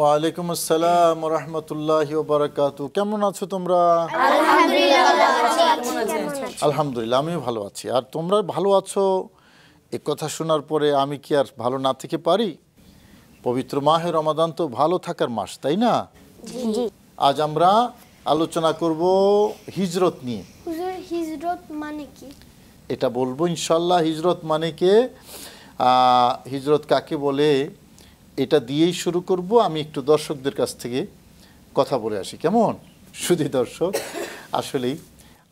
ওয়ালাইকুম আসসালাম ওয়া রাহমাতুল্লাহি ওয়া বারাকাতুহু। কেমন আছো তোমরা? আলহামদুলিল্লাহ, আমিও ভালো আছি। আর তোমরা ভালো আছো এই কথা শোনার পরে আমি কি আর ভালো না থেকে পারি? পবিত্র মাহে রমাদান তো ভালো থাকার মাস, তাই না? আজ আমরা আলোচনা করব হিজরত নিয়ে। হুজুর, হিজরত মানে কি? এটা বলবো ইনশাআল্লাহ। হিজরত মানে কে, হিজরত কাকে বলে, এটা দিয়েই শুরু করব। আমি একটু দর্শকদের কাছ থেকে কথা বলে আসি, কেমন? শুধু দর্শক, আসলেই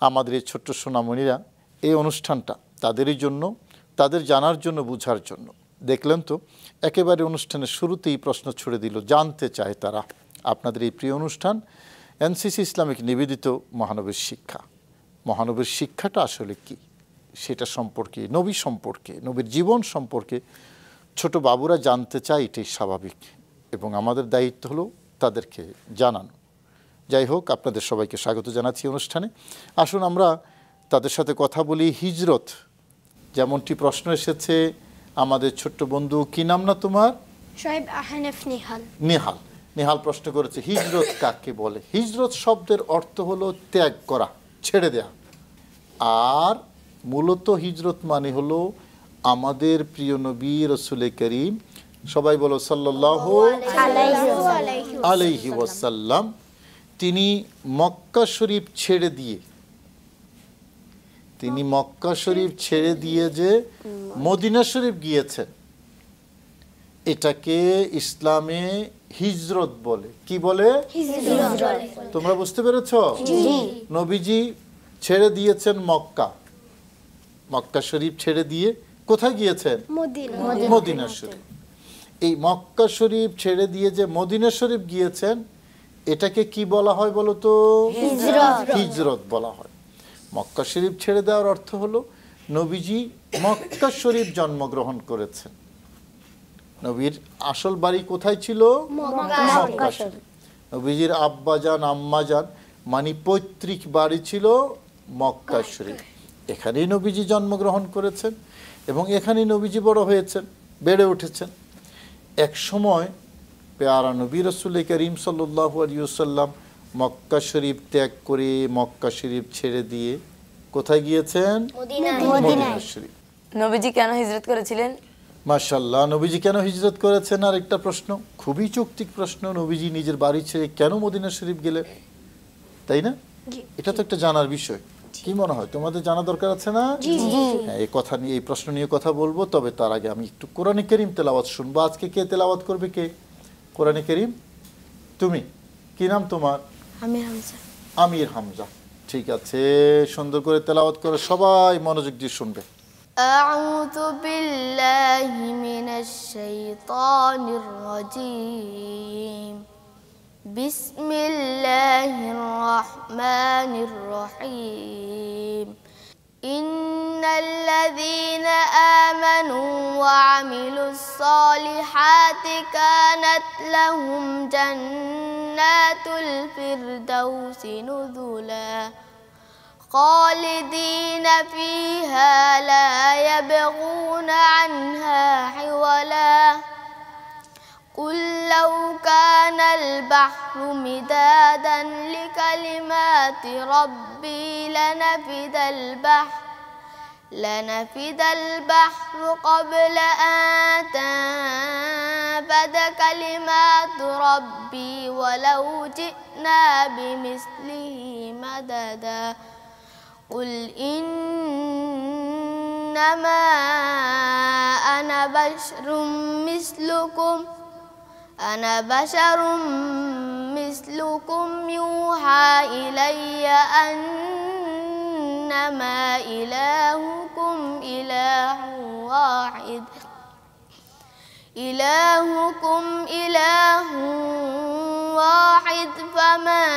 আমাদের এই ছোট্ট সোনামণিরা এই অনুষ্ঠানটা তাদেরই জন্য, তাদের জানার জন্য, বোঝার জন্য। দেখলেন তো একেবারে অনুষ্ঠানের শুরুতেই প্রশ্ন ছুড়ে দিল, জানতে চায় তারা আপনাদের এই প্রিয় অনুষ্ঠান এনসিসি ইসলামিক নিবেদিত মহানবীর শিক্ষা। মহানবীর শিক্ষাটা আসলে কি, সেটা সম্পর্কে, নবী সম্পর্কে, নবীর জীবন সম্পর্কে ছোট বাবুরা জানতে চায়, এটাই স্বাভাবিক এবং আমাদের দায়িত্ব হলো তাদেরকে জানানো। যাই হোক, আপনাদের সবাইকে স্বাগত জানাচ্ছি অনুষ্ঠানে। আসুন আমরা তাদের সাথে কথা বলি। হিজরত, যেমনটি প্রশ্ন এসেছে আমাদের ছোট্ট বন্ধু, কি নাম না তোমার? শোয়েব আহনাফ নিহাল। নিহাল প্রশ্ন করেছে হিজরত কাকে বলে। হিজরত শব্দের অর্থ হলো ত্যাগ করা, ছেড়ে দেয়া। আর মূলত হিজরত মানে হলো আমাদের প্রিয় নবী রাসূল করিম, সবাই বলো সাল্লাল্লাহু আলাইহি ওয়াসাল্লাম, তিনি মক্কা শরীফ ছেড়ে দিয়ে যে মদিনা শরীফ গিয়েছেন, এটাকে ইসলামে হিজরত বলে। কি বলে? তোমরা বুঝতে পেরেছো? নবীজি ছেড়ে দিয়েছেন মক্কা শরীফ ছেড়ে দিয়ে কোথায় গিয়েছেন? মদিনা শরীফ। এই মক্কা শরীফ ছেড়ে দিয়ে যে মদিনা শরীফ গিয়েছেন, এটাকে কি বলা হয় বলো তো? হিজরত বলা হয়। মক্কা শরীফ ছেড়ে দেওয়ার অর্থ হলো নবীজি মক্কা শরীফ জন্মগ্রহণ করেছেন। নবীর আসল বাড়ি কোথায় ছিল? মক্কা শরীফ। নবীজির আব্বাজান আম্মাজান মানে পৈতৃক বাড়ি ছিল মক্কা শরীফ। এখানেই নবীজি জন্মগ্রহণ করেছেন এবং এখানেই নবীজি বড় হয়েছেন, বেড়ে উঠেছেন। এক সময় পেয়ারা নবী রাসূল করিম সাল্লাল্লাহু আলাইহি ওয়াসাল্লাম মক্কা শরীফ ত্যাগ করে, মক্কা শরীফ ছেড়ে দিয়ে কোথায় গিয়েছেন? মদিনা শরীফ। নবীজি কেন হিজরত করেছিলেন? মাশাআল্লাহ, নবীজি কেন হিজরত করেছেন? আর একটা প্রশ্ন, খুবই যৌক্তিক প্রশ্ন। নবীজি নিজের বাড়ি ছেড়ে কেন মদিনা শরীফ গেলেন, তাই না? এটা তো একটা জানার বিষয়। কি মনে হয়, তোমাদের জানা দরকার আছে না? হ্যাঁ, এই কথা নিয়ে, এই প্রশ্ন নিয়ে কথা বলবো। তবে তার আগে আমি একটু কোরআনে কারীম তেলাওয়াত শুনবো। আজকে কে তেলাওয়াত করবে? কে? কোরআনে কারীম তুমি। কি নাম তোমার? আমির হামজা। ঠিক আছে, সুন্দর করে তেলাওয়াত করে সবাই মনোযোগ দিয়ে শুনবে। আউযু বিল্লাহি মিনাশ শাইতানির রাজীম। বিসমিল্লাহির রহমানির রহিম। ইন্নাল্লাযীনা আমানু ওয়া আমিলুস সলিহাতি কানাত লাহুম জান্নাতুল ফিরদাউসি নুজুলা خالدين فيها لا يبغون عنها حولا قل لو كان البحر مدادا لكلمات ربي لنفد البحر قبل أن تنفد كلمات ربي ولو جئنا بمثله مددا قل إنما أنا بشر مثلكم يوحى إلي أنما إلهكم إله واحد فمن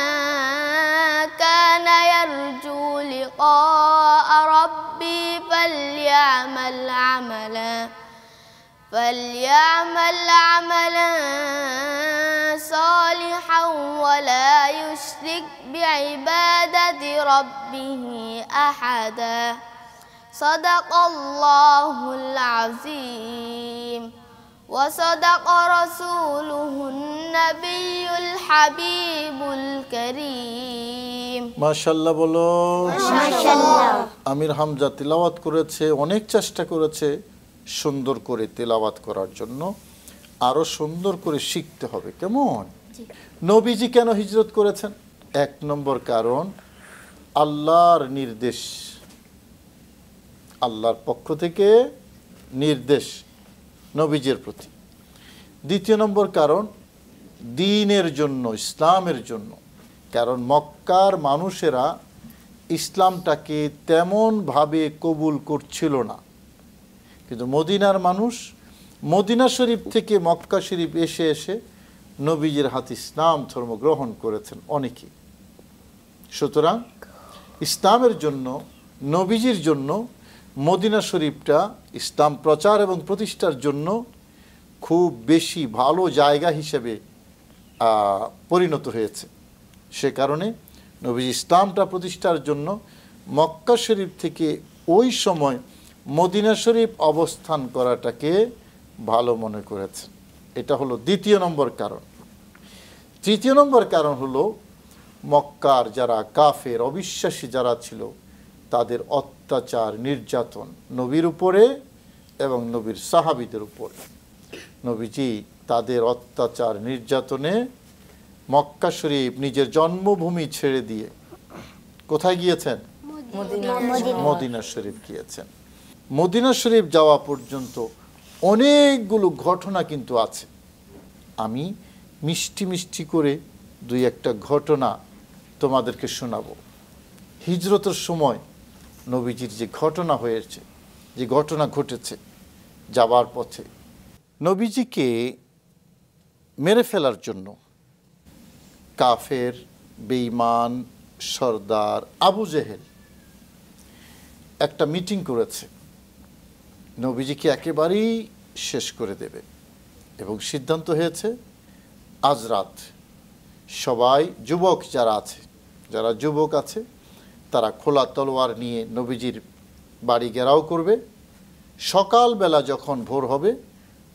كان يرجو لقاء ربي فليعمل عملا صالحا ولا يشرك يشرك بعبادة ربه أحدا صدق الله العظيم وصدق رسوله النبي الحبيب الكريم মাশাআল্লাহ বলো। আমির হামজা তিলাওয়াত করেছে, অনেক চেষ্টা করেছে সুন্দর করে তিলাওয়াত করার জন্য। আরো সুন্দর করে শিখতে হবে, কেমন? নবীজি কেন হিজরত করেছেন? এক নম্বর কারণ আল্লাহর নির্দেশ, আল্লাহর পক্ষ থেকে নির্দেশ নবীজির প্রতি। দ্বিতীয় নম্বর কারণ দ্বীনের জন্য, ইসলামের জন্য। কারণ মক্কার মানুষেরা ইসলামটাকে তেমনভাবে কবুল করছিল না, কিন্তু মদিনার মানুষ মদিনা শরীফ থেকে মক্কা শরীফ এসে এসে নবীজির হাতে ইসলাম ধর্ম গ্রহণ করেছেন অনেকে। সুতরাং ইসলামের জন্য, নবীজির জন্য মদিনা শরীফটা ইসলাম প্রচার এবং প্রতিষ্ঠার জন্য খুব বেশি ভালো জায়গা হিসেবে পরিণত হয়েছে। সে কারণে নবীজি ইসলামটা প্রতিষ্ঠার জন্য মক্কা শরীফ থেকে ওই সময় মদিনা শরীফ অবস্থান করাটাকে ভালো মনে করেছেন। এটা হলো দ্বিতীয় নম্বর কারণ। তৃতীয় নম্বর কারণ হলো মক্কার যারা কাফের, অবিশ্বাসী যারা ছিল, তাদের অত্যাচার, নির্যাতন নবীর উপরে এবং নবীর সাহাবীদের উপরে। নবীজি তাদের অত্যাচার, নির্যাতনে মক্কা শরীফ নিজের জন্মভূমি ছেড়ে দিয়ে কোথায় গিয়েছেন? মদিনা শরীফ গিয়েছেন। মদিনা শরীফ যাওয়া পর্যন্ত অনেকগুলো ঘটনা কিন্তু আছে। আমি মিষ্টি মিষ্টি করে দুই একটা ঘটনা তোমাদেরকে শোনাবো। হিজরতের সময় নবীজির যে ঘটনা হয়েছে, যে ঘটনা ঘটেছে যাবার পথে, নবীজিকে মেরে ফেলার জন্য কাফের, বেঈমান, সর্দার আবু জেহেল একটা মিটিং করেছে, নবীজিকে একেবারেই শেষ করে দেবে। এবং সিদ্ধান্ত হয়েছে আজ রাত সবাই, যুবক যারা আছে, যারা যুবক আছে, তারা খোলা তলোয়ার নিয়ে নবীজির বাড়ি ঘেরাও করবে। সকালবেলা যখন ভোর হবে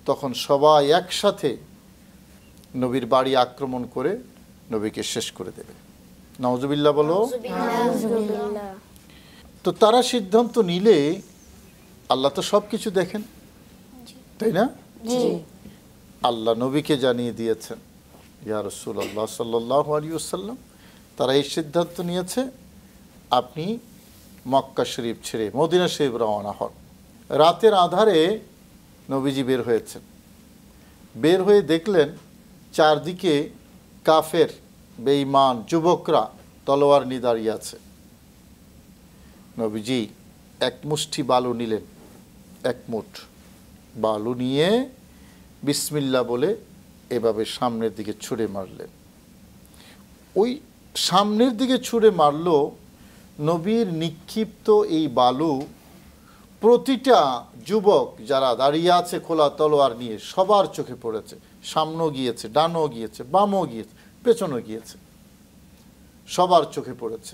তখন সবাই একসাথে নবীর বাড়ি আক্রমণ করে নবীকে শেষ করে দেবে। নাউজুবিল্লাহ বলো। তো তারা সিদ্ধান্ত নিলে আল্লাহ তো সব কিছু দেখেন, তাই না? আল্লাহ নবীকে জানিয়ে দিয়েছেন, ইয়া রাসূলুল্লাহ সাল্লাল্লাহু আলাইহি ওয়াসাল্লাম, তারা এই সিদ্ধান্ত নিয়েছে আপনি মক্কা শরীফ ছেড়ে মদিনা শরীফ রওনা হন। রাতের আধারে নবীজি বের হয়েছেন। বের হয়ে দেখলেন চারদিকে কাফের, বেঈমান যুবকরা তলোয়ার নিয়ে দাঁড়িয়ে আছে। নবীজি এক মুষ্টি বালু নিলেন, এক মুঠ বালু নিয়ে বিসমিল্লাহ বলে এভাবে সামনের দিকে ছুঁড়ে মারলেন। ওই সামনের দিকে ছুঁড়ে মারল, নবীর নিক্ষিপ্ত এই বালু প্রতিটা যুবক যারা দাঁড়িয়ে আছে খোলা তলোয়ার নিয়ে সবার চোখে পড়েছে। সামনেও গিয়েছে, ডানও গিয়েছে, বামও গিয়েছে, পেছনও গিয়েছে, সবার চোখে পড়েছে।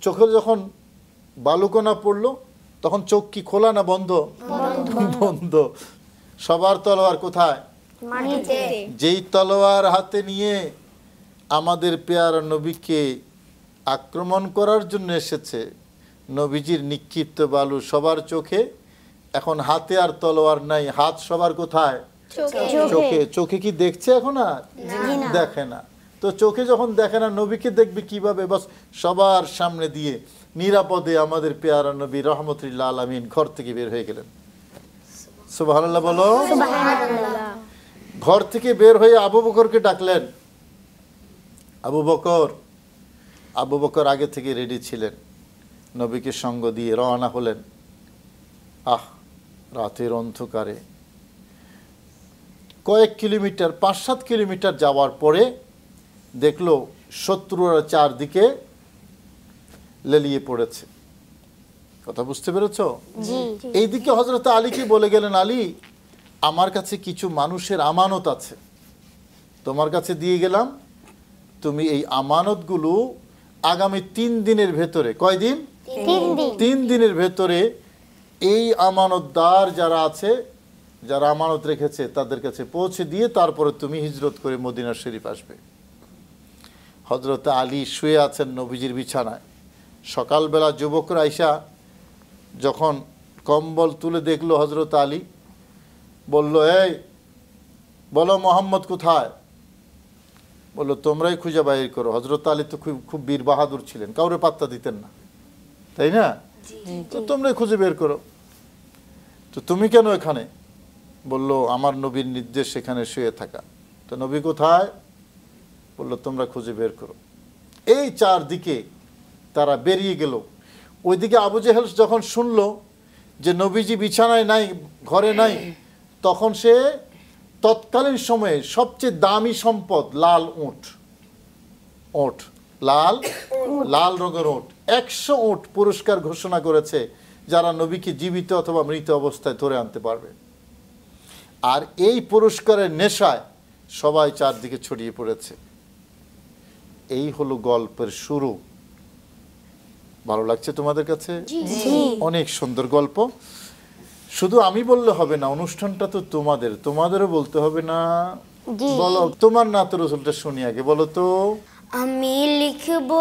চোখে যখন বালুকণা পড়ল তখন চোখ কি খোলা না বন্ধ? বন্ধ। সবার তলোয়ার কোথায়? যেই তলোয়ার হাতে নিয়ে আমাদের পেয়ারা নবীকে আক্রমণ করার জন্য এসেছে, নবীজির নিক্ষিপ্ত বালু সবার চোখে। এখন হাতে আর তলোয়ার নাই, হাত সবার কোথায়? চোখে। চোখে কি দেখছে এখন? আর দেখে না। তো চোখে যখন দেখে না, নবীকে দেখবে কিভাবে? বাস সবার সামনে দিয়ে নিরাপদে আমাদের পেয়ারা নবী রহমতুল্লাহ আলামিন ঘর থেকে বের হয়ে গেলেন। সুবহানাল্লাহ বলো। ঘর থেকে বের হয়ে আবু বকরকে ডাকলেন। আবু বকর আগে থেকে রেডি ছিলেন, নবীকে সঙ্গ দিয়ে রওনা হলেন। রাতের অন্ধকারে কয়েক কিলোমিটার, 5-7 কিলোমিটার যাওয়ার পরে দেখলো শত্রুরা চারদিকে লেলিয়ে পড়েছে। কথা বুঝতে পেরেছো? এইদিকে হযরত আলীকে বলে গেলেন, আলী, আমার কাছে কিছু মানুষের আমানত আছে, তোমার কাছে দিয়ে গেলাম, তুমি এই আমানতগুলো আগামী 3 দিনের ভেতরে, কয়দিন? 3 দিনের ভেতরে এই আমানতদার যারা আছে, যারা আমানত রেখেছে তাদের কাছে পৌঁছে দিয়ে তারপরে তুমি হিজরত করে মদিনা শরীফ আসবে। হযরত আলী শুয়ে আছেন নবীজির বিছানায়। সকালবেলা যুবকরা আইসা যখন কম্বল তুলে দেখলো হযরত আলী, বলল, এই বলো মোহাম্মদ কোথায়? বললো, তোমরাই খুঁজে বাইর করো। হযরত আলী তো খুব বীর বাহাদুর ছিলেন, কাউরে পাত্তা দিতেন না, তাই না? তো তোমরাই খুঁজে বের করো। তো তুমি কেন এখানে? বলল, আমার নবীর নির্দেশ এখানে শুয়ে থাকা। তো নবী কোথায়? বললো, তোমরা খুঁজে বের করো। এই 4 দিকে তারা বেরিয়ে গেল। ওইদিকে আবু জেহেল যখন শুনলো যে নবীজি বিছানায় নাই, ঘরে নাই, তখন সে তৎকালীন সময়ে সবচেয়ে দামি সম্পদ লাল উট, লাল রঙের উট, 100 উট পুরস্কার ঘোষণা করেছে যারা নবীকে জীবিত অথবা মৃত অবস্থায় ধরে আনতে পারবে। আর এই পুরস্কারের নেশায় সবাই চারদিকে ছড়িয়ে পড়েছে। এই হলো গল্পের শুরু। ভালো লাগছে তোমাদের কাছে? অনেক সুন্দর গল্প। শুধু আমি বললে হবে না, অনুষ্ঠানটা তো তোমাদেরও বলতে হবে না? বলো, তোমার নাত রসুলটা শুনি আগে, বলো তো। আমি লিখব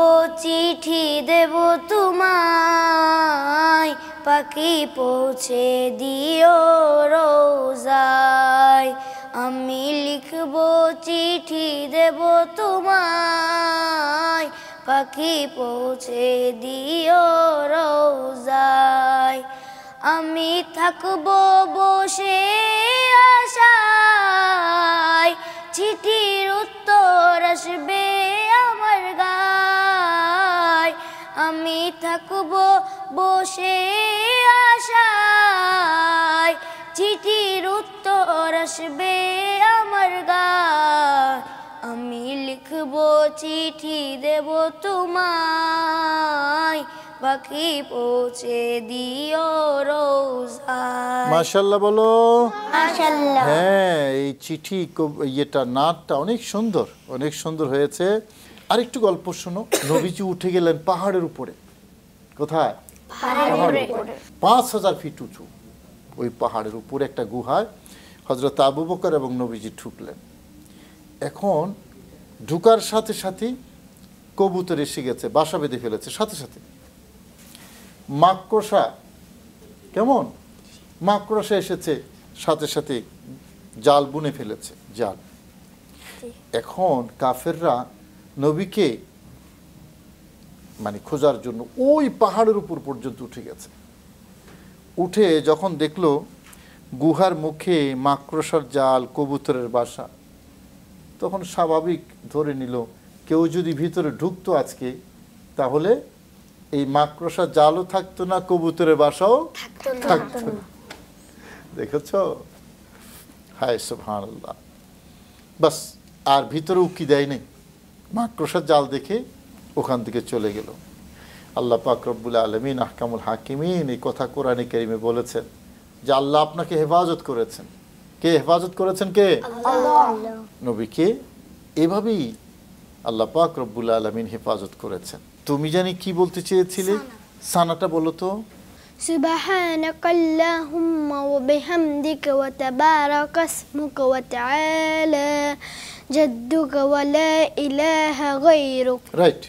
চিঠি দেব তোমায়, পাখি পৌঁছে দিও রোজায়। আমি লিখব চিঠি দেব তোমায়, পাখি পৌঁছে দিও রোজায়। আমি থাকবো বসে আশায়, চিঠির উত্তর আসবে আমার গায়। আমি থাকবো বসে আশায়, চিঠির উত্তর আসবে আমার গায়। আমি লিখবো চিঠি দেব তোমায়, পাখি পৌঁছে দিও রোজায়। মাশাআল্লাহ বলো। মাশাআল্লাহ। হ্যাঁ, এই চিঠি নাটটা অনেক সুন্দর হয়েছে। আরেকটু গল্প শোনো। নবীজি উঠে গেলেন পাহাড়ের উপরে। কোথায়? পাহাড়ের উপরে। 5000 ফিট উঁচু ওই পাহাড়ের উপরে একটা গুহায় হযরত আবু বকর এবং নবীজি ঢুকলেন। এখন ঢুকার সাথে সাথে কবুতর এসে গেছে, বাসা বেঁধে ফেলেছে। সাথে সাথে মাকড়সা, কেমন মাকড়সা এসেছে, সাথে সাথে জাল বুনে ফেলেছে, জাল। এখন কাফেররা নবীকে খোঁজার জন্য ওই পাহাড়ের উপর পর্যন্ত উঠে গেছে। উঠে যখন দেখলো গুহার মুখে মাকড়সার জাল, কবুতরের বাসা, তখন স্বাভাবিক ধরে নিল কেউ যদি ভিতরে ঢুকতো আজকে, তাহলে এই মাকড়সার জালও থাকতো না, কবুতরের বাসাও থাকতো না। দেখেছ? হায় সুবহানাল্লাহ। বাস, আর ভিতরে উকি দেয় নেই, মাকড়সার জাল দেখে ওখান থেকে চলে গেল। আল্লাহ পাক রব্বুল আলামিন আহকামুল হাকিমিন এই কথা কোরআনে কারিমে বলেছেন যে আল্লাহ আপনাকে হেফাজত করেছেন। কে হেফাজত করেছেন? কে? আল্লাহ। নবীকে এভাবেই আল্লাহ পাক রব্বুল আলামিন হেফাজত করেছেন। তুমি জানি কি বলতে চেয়েছিলে? সানাটা বলো তো। সুবহানাকাল্লাহুম্মা ওয়া বিহামদিকা ওয়া তাবারাকা ইসমুকা ওয়া তাআলা জাদ্দুকা ওয়া লা ইলাহা গায়রুক। রাইট।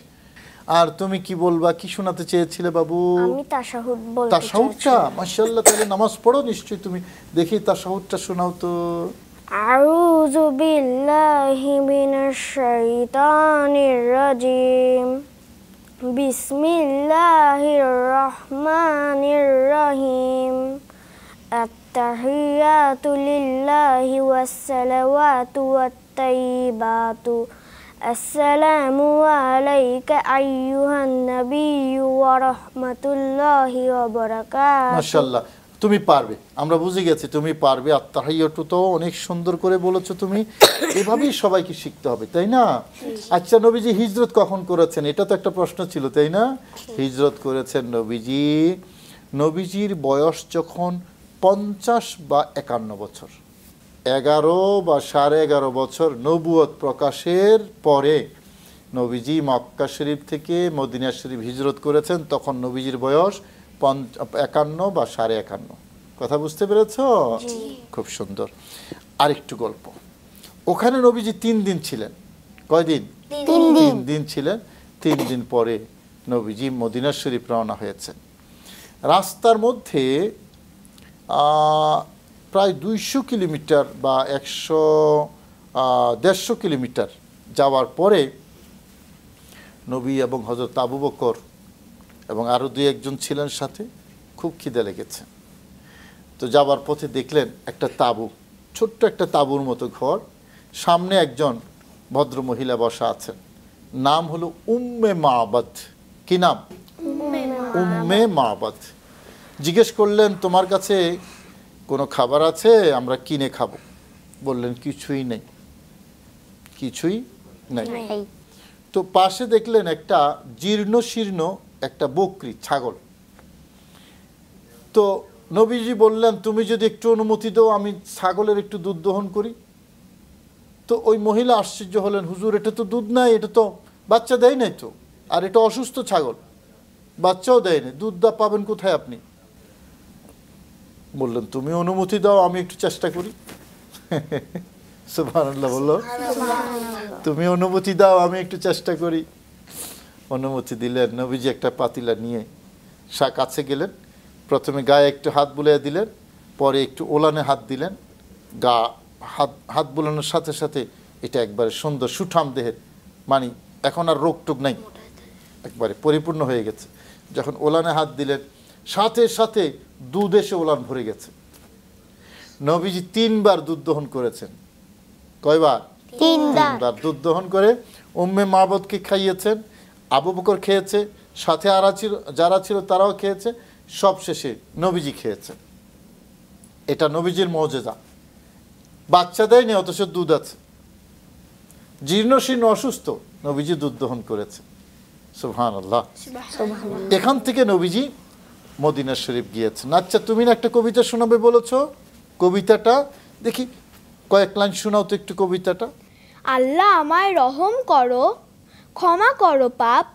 আর তুমি কি বলবা, কি শোনাতে চেয়েছিলে বাবু? আমি তাশাহুদ বলতে তাশাহুদটা, মাশাআল্লাহ। তাহলে নামাজ পড়ো নিশ্চয়ই তুমি। দেখি তাশাহুদটা শোনাও তো। আউযু বিল্লাহি মিনাশ শাইতানির রাজিম। বিসমিল্লাহির রহমানির রহিম। আত-তাহিয়াতু লিল্লাহি ওয়াস-সালাওয়াতু ওয়াত-তাইয়িবাতু। আসসালামু আলাইকা আইয়ুহান নাবিয়্যু ওয়া রাহমাতুল্লাহি ওয়া বারাকাতুহু। মাশাআল্লাহ, তুমি পারবে, আমরা বুঝে গেছি তুমি পারবে। আত-তাহিয়াতু তো অনেক সুন্দর করে বলেছো তুমি। এভাবেই সবাইকে শিখতে হবে, তাই না? আচ্ছা, নবীজি হিজরত কখন করেছেন? এটা তো একটা প্রশ্ন ছিল, তাই না? হিজরত করেছেন নবীজির বয়স যখন 50 বা 51 বছর, 11 বা 11.5 বছর নবুয়ত প্রকাশের পরে নবীজি মক্কা শরীফ থেকে মদিনা শরীফ হিজরত করেছেন তখন নবীজির বয়স 51 বা 51.5। কথা বুঝতে পেরেছ? খুব সুন্দর। আরেকটু গল্প, ওখানে নবীজি 3 দিন ছিলেন। কয়দিন? 3 দিন ছিলেন। 3 দিন পরে নবীজি মদিনা শরীফ রওনা হয়েছেন। রাস্তার মধ্যে প্রায় 200 কিলোমিটার বা 150 কিলোমিটার যাওয়ার পরে নবী এবং হযরত আবু বকর এবং আরও 2-1 ছিলেন সাথে, খুব খিদে লেগেছে। তো যাওয়ার পথে দেখলেন একটা তাঁবু, ছোট্ট একটা তাঁবুর মতো ঘর, সামনে একজন ভদ্র মহিলা বসা আছেন, নাম হলো উম্মে মাবাদ। কি নাম? উম্মে মাবাদ। জিজ্ঞেস করলেন, তোমার কাছে কোনো খাবার আছে? আমরা কিনে খাবো। বললেন, কিছুই নেই, কিছুই নেই। তো পাশে দেখলেন একটা জীর্ণ শীর্ণ একটা বকরি, ছাগল। তো নবীজি বললেন, তুমি যদি একটু অনুমতি দাও আমি ছাগলের একটু দুধ দহন করি। তো ওই মহিলা আশ্চর্য হলেন, হুজুর এটা তো দুধ নাই, এটা তো বাচ্চা দেয় নাই তো, আর এটা অসুস্থ ছাগল, বাচ্চাও দেয় নাই, দুধ পাবেন কোথায় আপনি? বললেন, তুমি অনুমতি দাও আমি একটু চেষ্টা করি। সুবহানাল্লাহ বললো, তুমি অনুমতি দাও আমি একটু চেষ্টা করি। অনুমতি দিলেন। নবীজি একটা পাতিলা নিয়ে কাছে গেলেন, প্রথমে গায়ে একটু হাত বুলিয়ে দিলেন, পরে একটু ওলানে হাত দিলেন। হাত বুলানোর সাথে সাথে এটা একবারে সুন্দর সুঠাম দেহের, মানে এখন আর রোগটুক নাই, একবারে পরিপূর্ণ হয়ে গেছে। যখন ওলানে হাত দিলেন সাথে সাথে দুধ এসে ওলান ভরে গেছে। নবীজি 3 বার দুধ দহন করেছেন। কয়বার? 3 বার দুধ দহন করে উম্মে মাবদকে খাইয়েছেন, আবু বকর খেয়েছে, সাথে যারা ছিল তারাও খেয়েছে, সব শেষে নবীজি খেয়েছে। এটা নবীজির মুজিজা। বাচ্চা দেয়নি অথচ দুধ আছে, জীর্ণশীর্ণ অসুস্থ, নবীজি দুধ দহন করেছে। সুবহানাল্লাহ। এখান থেকে নবীজি মদিনা শরীফ গিয়েছেন। আচ্ছা, তুমি না একটা কবিতা শোনাবে বলেছ, কবিতাটা দেখি, কয়েক লাইন শোনাও তো একটু কবিতাটা। আল্লাহ আমায় রহম করো, ক্ষমা করো পাপ,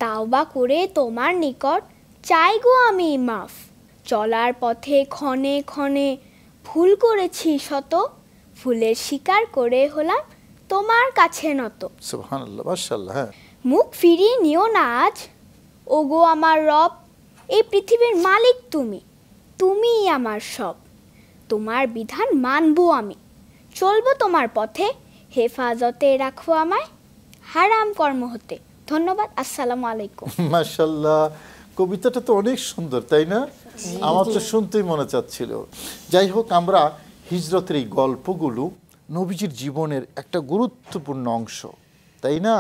তাওবা করে তোমার নিকট চাই গো আমি মাফ। চলার পথে ক্ষণে ক্ষণে ভুল করেছি শত, ভুলের শিকার করে হলাম তোমার কাছে নত। সুবহানাল্লাহ, মাশাআল্লাহ। হ্যাঁ, মুখ ফিরিয়ে নিও না আজ, ওগো আমার রব, এই পৃথিবীর মালিক তুমি, তুমিই আমার সব। তোমার বিধান মানবো আমি, চলবো তোমার পথে, হেফাজতে রাখো আমায় হারাম কর্ম হতে। ধন্যবাদ। আসসালামু আলাইকুম। মাশাআল্লাহ, কবিতাটা তো অনেক সুন্দর, তাই না? আমার তো শুনতেই মনে চাচ্ছিল। যাই হোক, আমরা হিজরতের এই গল্পগুলো নবীজির জীবনের একটা গুরুত্বপূর্ণ অংশ, তাই না?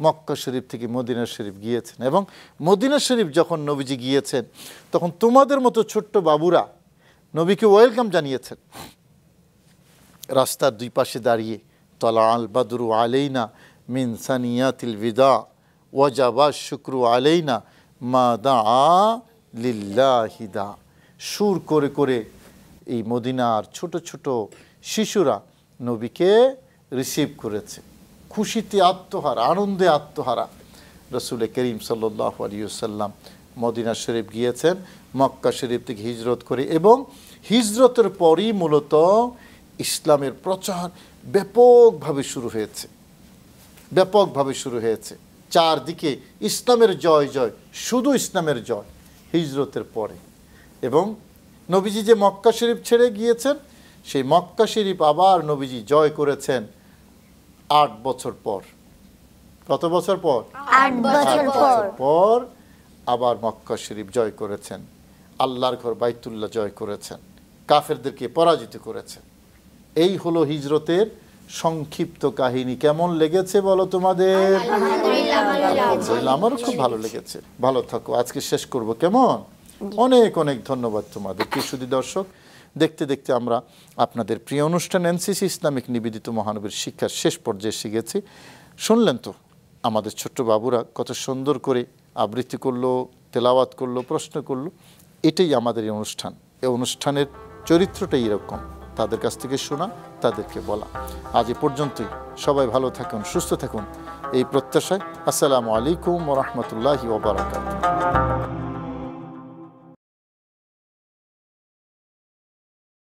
মক্কা শরীফ থেকে মদিনা শরীফ গিয়েছেন, এবং মদিনা শরীফ যখন নবীজি গিয়েছেন তখন তোমাদের মতো ছোট্ট বাবুরা নবীকে ওয়েলকাম জানিয়েছেন। রাস্তার 2 পাশে দাঁড়িয়ে, তলা আল বাদরু আলাইনা মিন সানিয়াতিল বিদা ওয়াজাবা শুক্রু আলাইনা মা দা লিল্লাহি দা, সুর করে করে এই মদিনার ছোট ছোট শিশুরা নবীকে রিসিভ করেছে, খুশিতে আত্মহারা, আনন্দে আত্মহারা। রসুল করিম সাল্লাল্লাহু আলাইহি ওয়াসাল্লাম মদিনা শরীফ গিয়েছেন মক্কা শরীফ থেকে হিজরত করে, এবং হিজরতের পরই মূলত ইসলামের প্রচার ব্যাপকভাবে শুরু হয়েছে, ব্যাপকভাবে শুরু হয়েছে। চারদিকে ইসলামের জয় জয়, শুধু ইসলামের জয় হিজরতের পরে। এবং নবীজি যে মক্কা শরীফ ছেড়ে গিয়েছেন, সেই মক্কা শরীফ আবার নবীজি জয় করেছেন 8 বছর পর। কত বছর পর? 8 বছর পর আবার মক্কা শরীফ জয় করেছেন, আল্লাহর ঘর বাইতুল্লাহ জয় করেছেন, কাফেরদেরকে পরাজিত করেছেন। এই হলো হিজরতের সংক্ষিপ্ত কাহিনী। কেমন লেগেছে বলো তোমাদের? আলহামদুলিল্লাহ, আমারও খুব ভালো লেগেছে। ভালো থাকো, আজকে শেষ করব, কেমন? অনেক অনেক ধন্যবাদ তোমাদেরকে। সুধী দর্শক, দেখতে দেখতে আমরা আপনাদের প্রিয় অনুষ্ঠান এনসিসি ইসলামিক নিবেদিত মহানবীর শিক্ষার শেষ পর্যায়ে এসে গেছি। শুনলেন তো আমাদের ছোট্ট বাবুরা কত সুন্দর করে আবৃত্তি করলো, তেলাওয়াত করলো, প্রশ্ন করলো। এটাই আমাদের এই অনুষ্ঠান। এই অনুষ্ঠানের চরিত্রটাই এরকম, তাদের কাছ থেকে শোনা, তাদেরকে বলা। আজ এ পর্যন্তই। সবাই ভালো থাকুন, সুস্থ থাকুন। এই প্রত্যাশায় আসসালামু আলাইকুম ওয়া রাহমাতুল্লাহি ওয়া বারাকাতুহু।